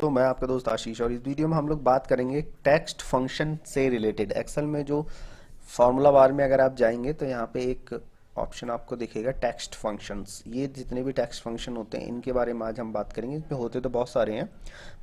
दोस्तों, मैं आपका दोस्त आशीष और इस वीडियो में हम लोग बात करेंगे टेक्स्ट फंक्शन से रिलेटेड। एक्सेल में जो फॉर्मूला बार में अगर आप जाएंगे तो यहाँ पे एक ऑप्शन आपको दिखेगा टेक्स्ट फंक्शंस। ये जितने भी टेक्स्ट फंक्शन होते हैं इनके बारे में आज हम बात करेंगे। इसमें होते तो बहुत सारे हैं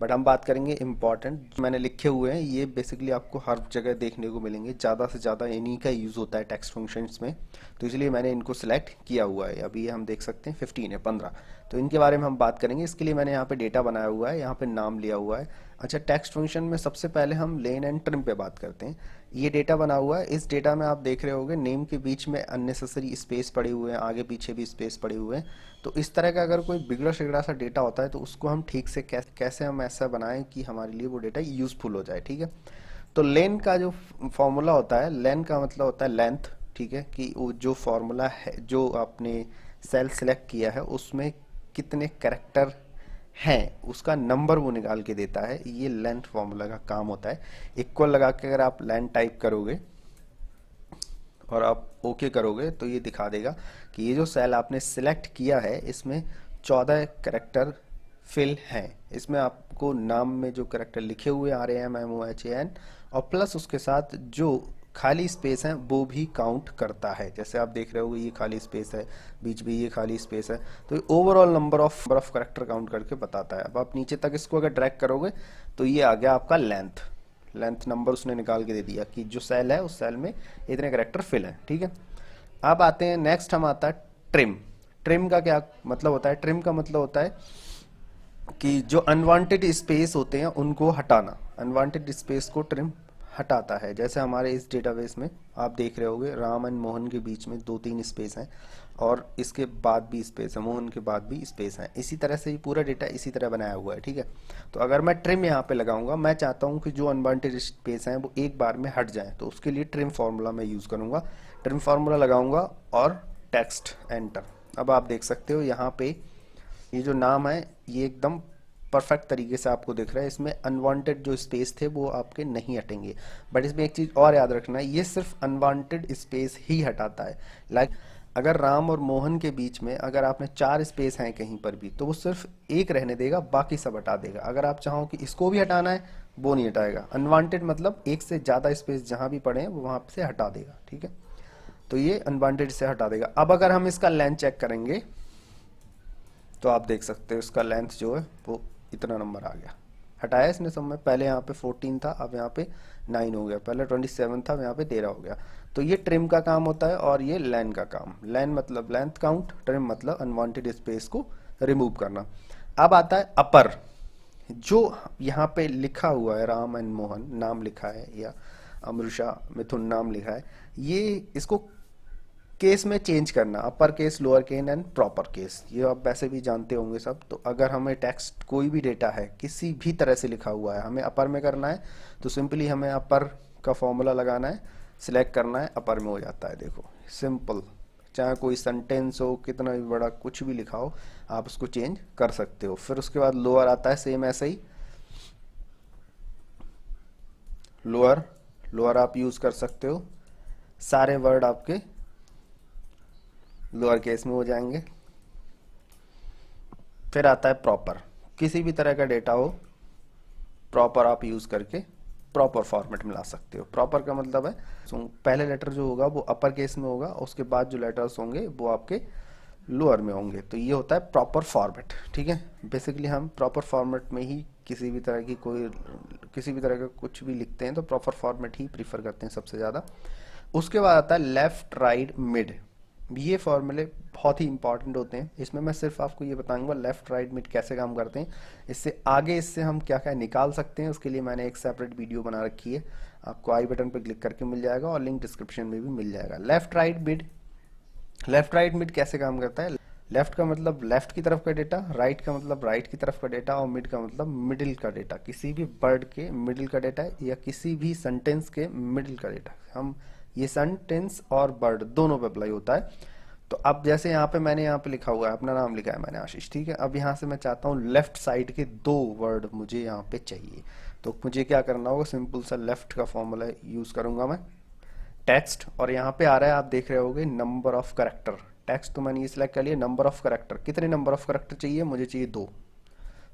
बट हम बात करेंगे इम्पॉर्टेंट जो मैंने लिखे हुए हैं। ये बेसिकली आपको हर जगह देखने को मिलेंगे, ज़्यादा से ज़्यादा इन्हीं का यूज़ होता है टेक्स्ट फंक्शंस में, तो इसलिए मैंने इनको सिलेक्ट किया हुआ है। अभी हम देख सकते हैं 15 है, 15, तो इनके बारे में हम बात करेंगे। इसके लिए मैंने यहाँ पे डेटा बनाया हुआ है, यहाँ पे नाम लिया हुआ है। अच्छा, टेक्स्ट फंक्शन में सबसे पहले हम लेन एंड ट्रिम पे बात करते हैं। ये डेटा बना हुआ है, इस डेटा में आप देख रहे होंगे नेम के बीच में अननेसेसरी स्पेस पड़े हुए हैं, आगे पीछे भी स्पेस पड़े हुए हैं। तो इस तरह का अगर कोई बिगड़ा शिगड़ा सा डेटा होता है तो उसको हम ठीक से कैसे हम ऐसा बनाएं कि हमारे लिए वो डेटा यूजफुल हो जाए। ठीक है, तो लेन का जो फॉर्मूला होता है, लेन का मतलब होता है लेंथ। ठीक है, कि वो जो फॉर्मूला है, जो आपने सेल सेलेक्ट किया है उसमें कितने कैरेक्टर हैं उसका नंबर वो निकाल के देता है। ये लेंथ फॉर्मूला का काम होता है। इक्वल लगा के अगर आप लेंथ टाइप करोगे और आप ओके करोगे तो ये दिखा देगा कि ये जो सेल आपने सिलेक्ट किया है इसमें 14 कैरेक्टर फिल हैं। इसमें आपको नाम में जो कैरेक्टर लिखे हुए RAMMOHAN और प्लस उसके साथ जो खाली स्पेस है वो भी काउंट करता है। जैसे आप देख रहे हो ये खाली स्पेस है, बीच में ये खाली स्पेस है, तो ये overall number of character count करके बताता है। अब आप नीचे तक इसको अगर ड्रैग करोगे तो ये आ गया आपका लेंथ नंबर उसने निकाल के दे दिया कि जो सेल है उस सेल में इतने कैरेक्टर फिल हैं। ठीक है, अब आते हैं नेक्स्ट, हम आता है ट्रिम। ट्रिम का क्या मतलब होता है? ट्रिम का मतलब होता है कि जो अनवांटेड स्पेस होते हैं उनको हटाना। अनवांटेड स्पेस को ट्रिम हटाता है। जैसे हमारे इस डेटाबेस में आप देख रहे होंगे राम एंड मोहन के बीच में 2-3 स्पेस हैं और इसके बाद भी स्पेस है, मोहन के बाद भी स्पेस है। इसी तरह से ये पूरा डेटा इसी तरह बनाया हुआ है। ठीक है, तो अगर मैं ट्रिम यहाँ पे लगाऊंगा, मैं चाहता हूँ कि जो अनवांटेड स्पेस हैं वो एक बार में हट जाएं, तो उसके लिए ट्रिम फार्मूला मैं यूज़ करूँगा। ट्रिम फार्मूला लगाऊंगा और टेक्स्ट एंटर। अब आप देख सकते हो यहाँ पे ये जो नाम है ये एकदम परफेक्ट तरीके से आपको दिख रहा है। इसमें अनवांटेड जो स्पेस थे वो आपके नहीं हटेंगे। बट इसमें एक चीज़ और याद रखना है, ये सिर्फ अनवांटेड स्पेस ही हटाता है। लाइक अगर राम और मोहन के बीच में अगर आपने 4 स्पेस हैं कहीं पर भी तो वो सिर्फ एक रहने देगा, बाकी सब हटा देगा। अगर आप चाहो कि इसको भी हटाना है वो नहीं हटाएगा। अनवांटेड मतलब एक से ज़्यादा स्पेस जहाँ भी पड़े हैं वो वहाँ से हटा देगा। ठीक है, तो ये अनवांटेड से हटा देगा। अब अगर हम इसका लेंथ चेक करेंगे तो आप देख सकते हो इसका लेंथ जो है वो इतना नंबर आ गया। हटाया इसने सब में, पहले यहाँ पे 14 था अब यहाँ पे 9 हो गया, पहले 27 था अब यहाँ पे 13 हो गया। तो ये ट्रिम का काम होता है और ये लेन का काम। लेन मतलब लेंथ काउंट, ट्रिम मतलब अनवांटेड स्पेस को रिमूव करना। अब आता है अपर। जो यहाँ पे लिखा हुआ है राम एंड मोहन नाम लिखा है या अमृषा मिथुन नाम लिखा है, ये इसको केस में चेंज करना, upper case, lower case and proper case, ये आप वैसे भी जानते होंगे सब। तो अगर हमें टेक्स्ट कोई भी डेटा है किसी भी तरह से लिखा हुआ है हमें अपर में करना है तो सिंपली हमें अपर का फॉर्मूला लगाना है, सिलेक्ट करना है, अपर में हो जाता है। देखो सिंपल, चाहे कोई सेंटेंस हो कितना भी बड़ा कुछ भी लिखा हो आप उसको चेंज कर सकते हो। फिर उसके बाद लोअर आता है, सेम ऐसे ही लोअर आप यूज कर सकते हो। सारे वर्ड आपके लोअर केस में हो जाएंगे। फिर आता है प्रॉपर। किसी भी तरह का डेटा हो प्रॉपर आप यूज करके प्रॉपर फॉर्मेट में ला सकते हो। प्रॉपर का मतलब है पहले लेटर जो होगा वो अपर केस में होगा, उसके बाद जो लेटर्स होंगे वो आपके लोअर में होंगे। तो ये होता है प्रॉपर फॉर्मेट। ठीक है, बेसिकली हम प्रॉपर फॉर्मेट में ही किसी भी तरह का कुछ भी लिखते हैं तो प्रॉपर फॉर्मेट ही प्रीफर करते हैं सबसे ज़्यादा। उसके बाद आता है लेफ्ट राइट मिड। ये फॉर्मूले बहुत ही इंपॉर्टेंट होते हैं। इसमें मैं सिर्फ आपको ये बताऊंगा लेफ्ट राइट मिड कैसे काम करते हैं। इससे हम क्या क्या निकाल सकते हैं उसके लिए मैंने एक सेपरेट वीडियो बना रखी है, आपको आई बटन पर क्लिक करके मिल जाएगा और लिंक डिस्क्रिप्शन में भी मिल जाएगा। लेफ्ट राइट मिड कैसे काम करता है? लेफ्ट का मतलब लेफ्ट की तरफ का डेटा, राइट का मतलब राइट की तरफ का डेटा और मिड का मतलब मिडिल का डेटा। किसी भी वर्ड के मिडिल का डेटा या किसी भी सेंटेंस के मिडिल का डेटा, हम ये सेंटेंस और वर्ड दोनों पे अप्लाई होता है। तो अब जैसे यहाँ पे मैंने यहाँ पे लिखा हुआ है, अपना नाम लिखा है मैंने आशीष। ठीक है, अब यहाँ से मैं चाहता हूँ लेफ्ट साइड के 2 वर्ड मुझे यहाँ पे चाहिए, तो मुझे क्या करना होगा? सिंपल सा लेफ्ट का फॉर्मूला यूज करूंगा मैं, टेक्स्ट, और यहाँ पे आ रहा है आप देख रहे होगे नंबर ऑफ करेक्टर। टेक्स्ट तो मैंने ये सिलेक्ट कर लिया, नंबर ऑफ करेक्टर, कितने नंबर ऑफ करेक्टर चाहिए? मुझे चाहिए 2,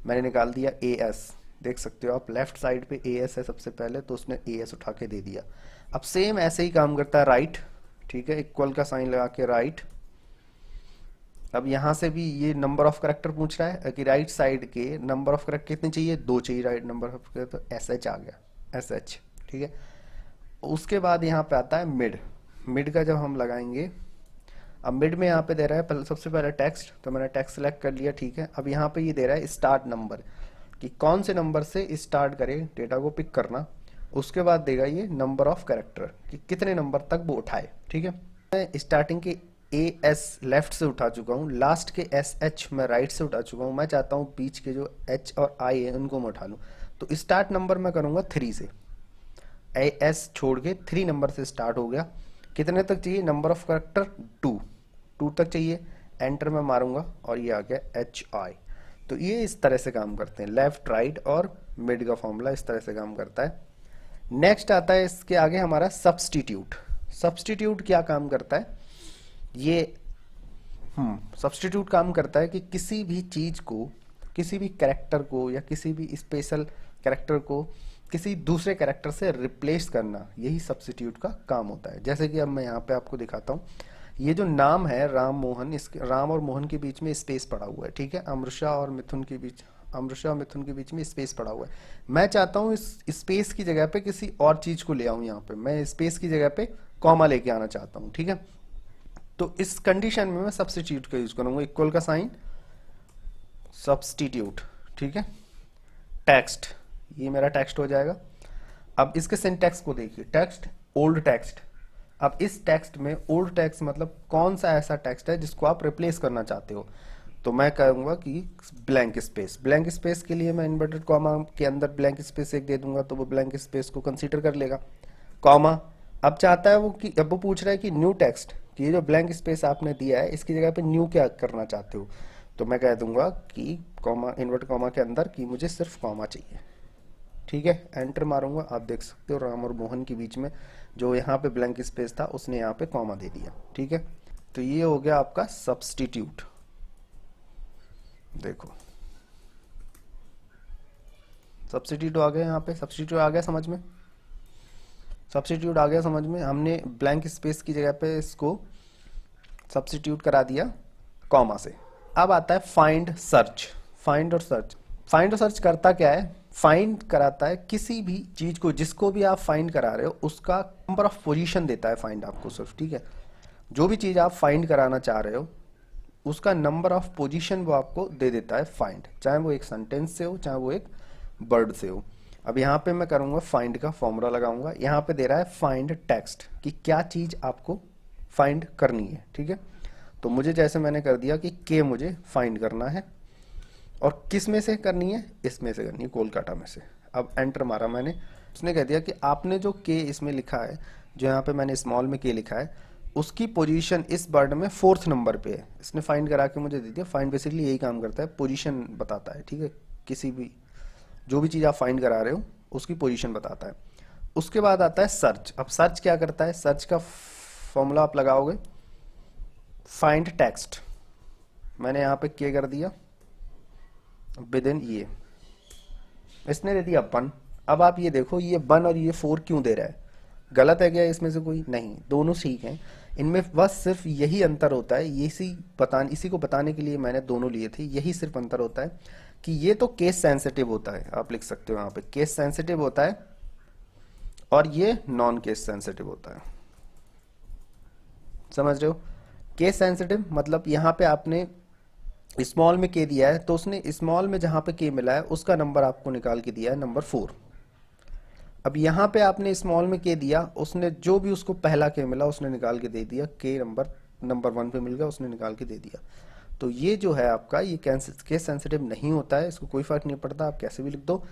मैंने निकाल दिया AS। देख सकते हो आप, लेफ्ट साइड पे ए एस है सबसे पहले, तो उसने ए एस उठा के दे दिया। अब सेम ऐसे ही काम करता है राइट, ठीक है, इक्वल का साइन लगा के राइट। अब यहाँ से भी ये नंबर ऑफ करेक्टर पूछ रहा है कि राइट साइड के नंबर ऑफ करेक्टर कितने चाहिए, 2 चाहिए राइट नंबर ऑफ करेक्टर, तो एस एच आ गया, एस एच, ठीक है। उसके बाद यहाँ पे आता है मिड। मिड का जब हम लगाएंगे, अब मिड में यहाँ पे दे रहा है पहले, सबसे पहले टेक्स्ट, तो मैंने टेक्स्ट सेलेक्ट कर लिया, ठीक है। अब यहाँ पे ये दे रहा है स्टार्ट नंबर, कि कौन से नंबर से स्टार्ट करे डेटा को पिक करना। उसके बाद देगा ये नंबर ऑफ कैरेक्टर, कि कितने नंबर तक वो उठाए, ठीक है। मैं स्टार्टिंग के ए एस लेफ्ट से उठा चुका हूँ, लास्ट के एस एच मैं राइट से उठा चुका हूँ। मैं चाहता हूँ बीच के जो एच और आई है उनको मैं उठा लूँ, तो स्टार्ट नंबर मैं करूँगा 3 से, ए एस छोड़ के 3 नंबर से स्टार्ट हो गया। कितने तक चाहिए, नंबर ऑफ करेक्टर 2 तक चाहिए। एंटर में मारूंगा और ये आ गया एच आई। तो ये इस तरह से काम करते हैं, लेफ्ट राइट और मिड का फॉर्मूला इस तरह से काम करता है। नेक्स्ट आता है इसके आगे हमारा सब्स्टिट्यूट। सब्स्टिट्यूट क्या काम करता है, ये सब्स्टिट्यूट काम करता है कि किसी भी चीज को, किसी भी कैरेक्टर को या किसी भी स्पेशल कैरेक्टर को किसी दूसरे कैरेक्टर से रिप्लेस करना, यही सब्स्टिट्यूट का काम होता है। जैसे कि अब मैं यहाँ पे आपको दिखाता हूँ, ये जो नाम है राम मोहन, इसके राम और मोहन के बीच में स्पेस पड़ा हुआ है, ठीक है। अमृषा और मिथुन के बीच, अमृषा और मिथुन के बीच में स्पेस पड़ा हुआ है। मैं चाहता हूँ इस स्पेस की जगह पे किसी और चीज को ले आऊं, यहाँ पे मैं स्पेस की जगह पे कॉमा लेके आना चाहता हूँ, ठीक है। तो इस कंडीशन में मैं सब्स्टिट्यूट का यूज करूंगा, इक्वल का साइन, सब्स्टिट्यूट, ठीक है। टेक्स्ट, ये मेरा टेक्स्ट हो जाएगा। अब इसके सिंटैक्स को देखिए, टेक्स्ट, ओल्ड टेक्स्ट। अब इस टेक्स्ट में ओल्ड टेक्स्ट मतलब कौन सा ऐसा टेक्स्ट है जिसको आप रिप्लेस करना चाहते हो, तो मैं कहूंगा कि ब्लैंक स्पेस। ब्लैंक स्पेस के लिए मैं इन्वर्टेड कॉमा के अंदर ब्लैंक स्पेस एक दे दूंगा, तो वो ब्लैंक स्पेस को कंसीडर कर लेगा, कॉमा। अब चाहता है वो कि, अब वो पूछ रहा है कि न्यू टेक्स्ट, कि ये जो ब्लैंक स्पेस आपने दिया है इसकी जगह पे न्यू क्या करना चाहते हो, तो मैं कह दूंगा कि कॉमा, इन्वर्ट कॉमा के अंदर कि मुझे सिर्फ कॉमा चाहिए, ठीक है। एंटर मारूंगा, आप देख सकते हो राम और मोहन के बीच में जो यहाँ पे ब्लैंक स्पेस था उसने यहाँ पे कॉमा दे दिया, ठीक है। तो ये हो गया आपका सब्स्टिट्यूट। देखो सब्स्टिट्यूट आ गया, यहाँ पे सब्स्टिट्यूट आ गया समझ में, सब्स्टिट्यूट आ गया समझ में। हमने ब्लैंक स्पेस की जगह पे इसको सब्स्टिट्यूट करा दिया कॉमा से। अब आता है फाइंड सर्च। फाइंड और सर्च, फाइंड और सर्च करता क्या है, फाइंड कराता है किसी भी चीज को, जिसको भी आप फाइंड करा रहे हो उसका नंबर ऑफ पोजीशन देता है फाइंड आपको सिर्फ, ठीक है। जो भी चीज आप फाइंड कराना चाह रहे हो उसका नंबर ऑफ पोजीशन वो आपको दे देता है फाइंड, चाहे वो एक सेंटेंस से हो चाहे वो एक वर्ड से हो। अब यहाँ पे मैं करूंगा फाइंड का फॉर्मूला लगाऊंगा, यहाँ पे दे रहा है फाइंड टेक्स्ट, कि क्या चीज आपको फाइंड करनी है, ठीक है। तो मुझे जैसे मैंने कर दिया कि के मुझे फाइंड करना है, और किस में से करनी है, इसमें से करनी है, कोलकाता में से। अब एंटर मारा मैंने, उसने कह दिया कि आपने जो के इसमें लिखा है, जो यहाँ पे मैंने स्मॉल में के लिखा है, उसकी पोजीशन इस वर्ड में 4th नंबर पे है। इसने फाइंड करा के मुझे दे दिया। फाइंड बेसिकली यही काम करता है, पोजीशन बताता है, ठीक है। किसी भी, जो भी चीज आप फाइंड करा रहे हो उसकी पोजीशन बताता है। उसके बाद आता है सर्च। अब सर्च क्या करता है, सर्च का फॉर्मूला आप लगाओगे, फाइंड टेक्स्ट, मैंने यहाँ पे के कर दिया विद इन ये, इसने दे दिया 1। अब आप ये देखो, ये 1 और ये 4 क्यों दे रहा है, गलत है क्या इसमें से कोई, नहीं, दोनों ठीक हैं। इनमें बस सिर्फ यही अंतर होता है, इसी को बताने के लिए मैंने दोनों लिए थे। यही सिर्फ अंतर होता है कि ये तो केस सेंसिटिव होता है, आप लिख सकते हो यहाँ पे केस सेंसिटिव होता है, और ये नॉन केस सेंसिटिव होता है। समझ रहे हो, केस सेंसिटिव मतलब यहाँ पे आपने स्मॉल में के दिया है, तो उसने स्मॉल में जहां पे के मिला है उसका नंबर आपको निकाल के दिया है, नंबर 4। अब यहाँ पे आपने स्मॉल में के दिया, उसने जो भी उसको पहला के मिला उसने निकाल के दे दिया, के नंबर 1 पे मिल गया, उसने निकाल के दे दिया। तो ये जो है आपका, ये केस सेंसिटिव नहीं होता है, इसको कोई फर्क नहीं पड़ता, आप कैसे भी लिख दो।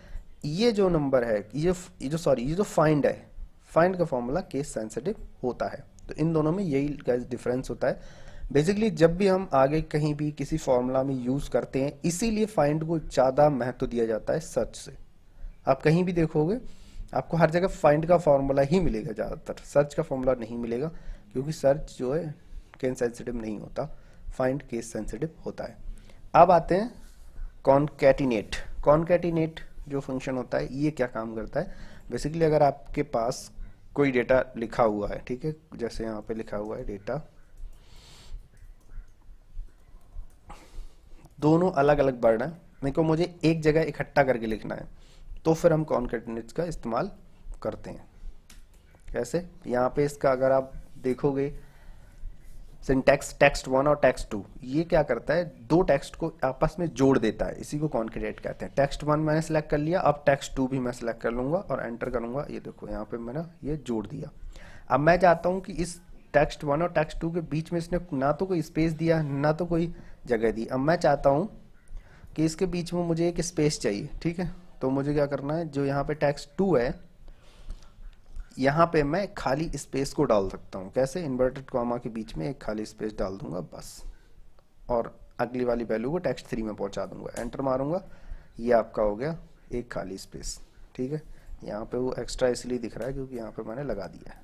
ये जो नंबर है, ये जो फाइंड है, फाइंड का फॉर्मूला केस सेंसिटिव होता है। तो इन दोनों में यही डिफरेंस होता है। बेसिकली जब भी हम आगे कहीं भी किसी फॉर्मूला में यूज करते हैं, इसीलिए फाइंड को ज्यादा महत्व दिया जाता है सर्च से। आप कहीं भी देखोगे आपको हर जगह फाइंड का फॉर्मूला ही मिलेगा, ज्यादातर सर्च का फॉर्मूला नहीं मिलेगा, क्योंकि सर्च जो है केस सेंसिटिव नहीं होता, फाइंड केस सेंसिटिव होता है। अब आते हैं कॉन्कैटिनेट। कॉन्कैटिनेट जो फंक्शन होता है ये क्या काम करता है बेसिकली, अगर आपके पास कोई डेटा लिखा हुआ है, ठीक है, जैसे यहाँ पे लिखा हुआ है डेटा, दोनों अलग अलग वर्ड हैं, मेरे को मुझे एक जगह इकट्ठा करके लिखना है, तो फिर हम कॉन्कैटिनेट का इस्तेमाल करते हैं। कैसे, यहाँ पे इसका अगर आप देखोगे सिंटैक्स टेक्स्ट 1 और टेक्स्ट 2, ये क्या करता है, दो टेक्स्ट को आपस में जोड़ देता है, इसी को कॉन्कैटिनेट कहते हैं। टेक्स्ट 1 मैंने सेलेक्ट कर लिया, अब टेक्स्ट 2 भी मैं सेलेक्ट कर लूंगा और एंटर करूंगा, ये देखो यहाँ पे मैंने ये जोड़ दिया। अब मैं चाहता हूँ कि इस टेक्स्ट 1 और टेक्स्ट 2 के बीच में इसने ना तो कोई स्पेस दिया ना तो कोई जगह दी, अब मैं चाहता हूँ कि इसके बीच में मुझे एक स्पेस चाहिए, ठीक है, तो मुझे क्या करना है, जो यहाँ पे टेक्स्ट 2 है यहाँ पे मैं खाली स्पेस को डाल सकता हूँ। कैसे, इन्वर्टेड कॉमा के बीच में एक खाली स्पेस डाल दूंगा बस, और अगली वाली वैल्यू को टेक्स्ट 3 में पहुंचा दूंगा, एंटर मारूंगा, ये आपका हो गया एक खाली स्पेस, ठीक है। यहाँ पे वो एक्स्ट्रा इसलिए दिख रहा है क्योंकि यहाँ पे मैंने लगा दिया है।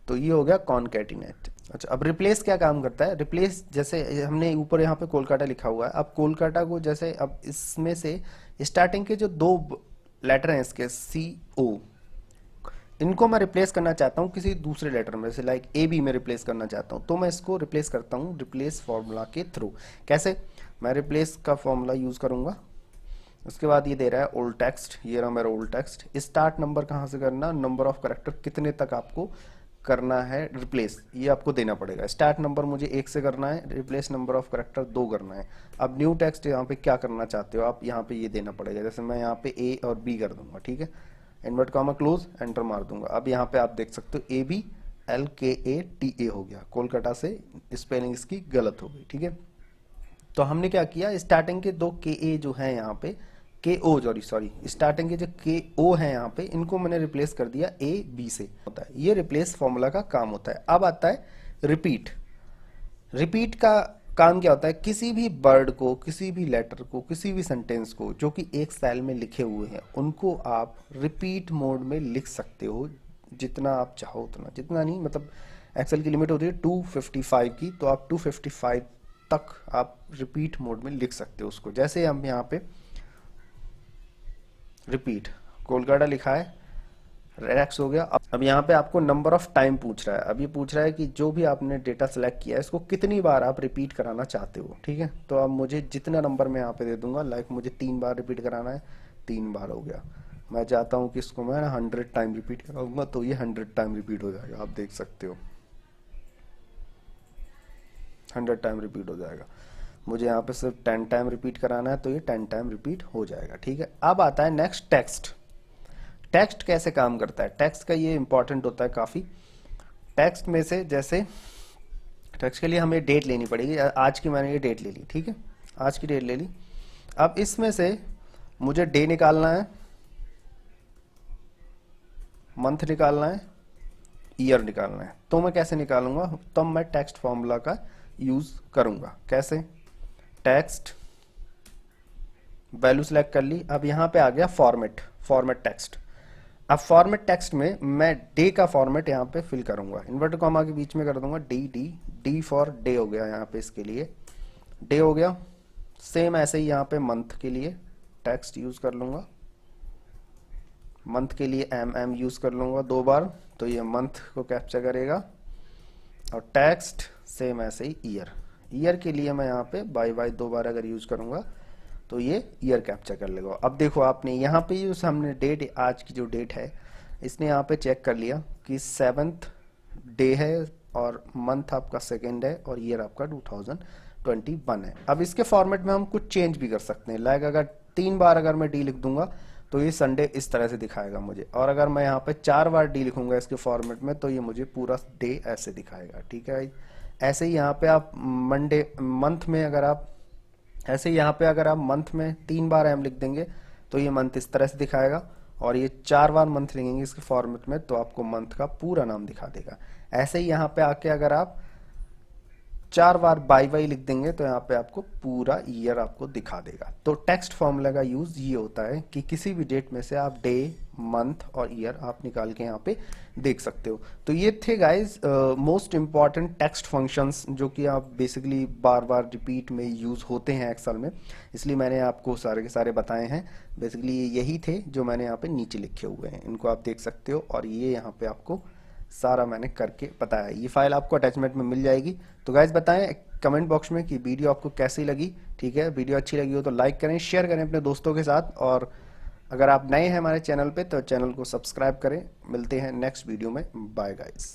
तो ये हो गया कॉन्कैटिनेट। अच्छा, अब रिप्लेस क्या काम करता है, रिप्लेस जैसे हमने ऊपर यहाँ पे कोलकाता लिखा हुआ है, अब कोलकाता को जैसे, अब इसमें से स्टार्टिंग के जो दो लेटर हैं इसके CO, इनको मैं रिप्लेस करना चाहता हूँ किसी दूसरे लेटर में, जैसे लाइक AB में रिप्लेस करना चाहता हूँ, तो मैं इसको रिप्लेस करता हूँ रिप्लेस फॉर्मूला के थ्रू। कैसे, मैं रिप्लेस का फॉर्मूला यूज करूंगा, उसके बाद ये दे रहा है ओल्ड टेक्स्ट, ये रहा मेरा ओल्ड टेक्स्ट। स्टार्ट नंबर कहाँ से करना, नंबर ऑफ करेक्टर कितने तक आपको करना है रिप्लेस, ये आपको देना पड़ेगा। स्टार्ट नंबर मुझे 1 से करना है, रिप्लेस नंबर ऑफ करेक्टर 2 करना है। अब न्यू टेक्स्ट यहाँ पे क्या करना चाहते हो आप, यहाँ पे ये देना पड़ेगा, जैसे मैं यहाँ पे A और B कर दूंगा, ठीक है, इन्वर्ट कॉमा क्लोज, एंटर मार दूंगा। अब यहाँ पे आप देख सकते हो ABLKATA हो गया, कोलकाता से स्पेलिंग इसकी गलत हो गई, ठीक है। तो हमने क्या किया, स्टार्टिंग के दो KA जो है यहाँ पे KO, सॉरी स्टार्टिंग के जो KO है यहाँ पे, इनको मैंने रिप्लेस कर दिया AB से, होता है ये रिप्लेस फॉर्मूला का काम होता है। अब आता है रिपीट। रिपीट का काम क्या होता है, किसी भी वर्ड को, किसी भी लेटर को, किसी भी सेंटेंस को जो कि एक सेल में लिखे हुए हैं, उनको आप रिपीट मोड में लिख सकते हो, जितना आप चाहो उतना, जितना नहीं, मतलब एक्सेल की लिमिट होती है 255 की, तो आप 255 तक आप रिपीट मोड में लिख सकते हो उसको। जैसे हम यहाँ पे रिपीट कोलकाता लिखा है, रेक्स हो गया। अब यहाँ पे आपको नंबर ऑफ टाइम पूछ रहा है, अब ये पूछ रहा है कि जो भी आपने डेटा सेलेक्ट किया है इसको कितनी बार आप रिपीट कराना चाहते हो, ठीक है। तो अब मुझे जितना नंबर मैं यहाँ पे दे दूंगा, लाइक मुझे 3 बार रिपीट कराना है, 3 बार हो गया। मैं चाहता हूँ कि इसको मैं 100 टाइम रिपीट कराऊंगा, तो ये 100 टाइम रिपीट हो जाएगा, आप देख सकते हो 100 टाइम रिपीट हो जाएगा। मुझे यहाँ पे सिर्फ 10 टाइम रिपीट कराना है, तो ये 10 टाइम रिपीट हो जाएगा, ठीक है। अब आता है नेक्स्ट टेक्स्ट। टेक्स्ट कैसे काम करता है, टेक्स्ट का ये इंपॉर्टेंट होता है काफी। टेक्स्ट में से जैसे टेक्स्ट के लिए हमें डेट लेनी पड़ेगी, आज की मैंने ये डेट ले ली, ठीक है, आज की डेट ले ली। अब इसमें से मुझे डे निकालना है, मंथ निकालना है, ईयर निकालना है, तो मैं कैसे निकालूंगा, तब मैं टेक्स्ट फॉर्मूला का यूज करूंगा। कैसे, टेक्स्ट वैल्यू सेलेक्ट कर ली, अब यहाँ पे आ गया फॉर्मेट टेक्स्ट। अब फॉर्मेट टेक्स्ट में मैं डे का फॉर्मेट यहाँ पे फिल करूंगा, इन्वर्टेड कॉमा के बीच में कर दूंगा डी फॉर डे हो गया, यहाँ पे इसके लिए डे हो गया। सेम ऐसे ही यहाँ पे मंथ के लिए टेक्स्ट यूज कर लूंगा, मंथ के लिए MM यूज कर लूंगा 2 बार, तो ये मंथ को कैप्चर करेगा। और टेक्स्ट सेम ऐसे ही ईयर के लिए मैं यहाँ पे बाय 2 बार अगर यूज करूंगा तो ये ईयर कैप्चर कर लेगा। अब देखो आपने यहाँ पे जो हमने डेट, आज की जो डेट है, इसने यहाँ पे चेक कर लिया कि 7th डे है और मंथ आपका 2nd है और ईयर आपका 2021 है। अब इसके फॉर्मेट में हम कुछ चेंज भी कर सकते हैं, लाइक अगर 3 बार अगर मैं डी लिख दूंगा तो ये संडे इस तरह से दिखाएगा मुझे, और अगर मैं यहाँ पे 4 बार डी लिखूंगा इसके फॉर्मेट में तो ये मुझे पूरा डे ऐसे दिखाएगा, ठीक है। ऐसे ही यहाँ पे आप मंथ में अगर आप ऐसे यहाँ पे अगर आप मंथ में 3 बार M लिख देंगे तो ये मंथ इस तरह से दिखाएगा, और ये 4 बार मंथ लिखेंगे इसके फॉर्मेट में तो आपको मंथ का पूरा नाम दिखा देगा। ऐसे ही यहाँ पे आके अगर आप 4 बार बाई बाई लिख देंगे तो यहाँ पे आपको पूरा ईयर आपको दिखा देगा। तो टेक्स्ट फॉर्मूला का यूज ये होता है कि किसी भी डेट में से आप डे, मंथ और ईयर आप निकाल के यहाँ पे देख सकते हो। तो ये थे guys most important text functions जो कि आप बेसिकली बार बार रिपीट में यूज होते हैं एक्सेल में, इसलिए मैंने आपको सारे के सारे बताए हैं। बेसिकली यही थे जो मैंने यहाँ पे नीचे लिखे हुए हैं, इनको आप देख सकते हो। और ये यहाँ पे आपको सारा मैंने करके बताया। ये फाइल आपको अटैचमेंट में मिल जाएगी। तो गाइज बताएं कमेंट बॉक्स में कि वीडियो आपको कैसी लगी। ठीक है, वीडियो अच्छी लगी हो तो लाइक करें, शेयर करें अपने दोस्तों के साथ, और अगर आप नए हैं हमारे चैनल पे तो चैनल को सब्सक्राइब करें। मिलते हैं नेक्स्ट वीडियो में। Bye guys.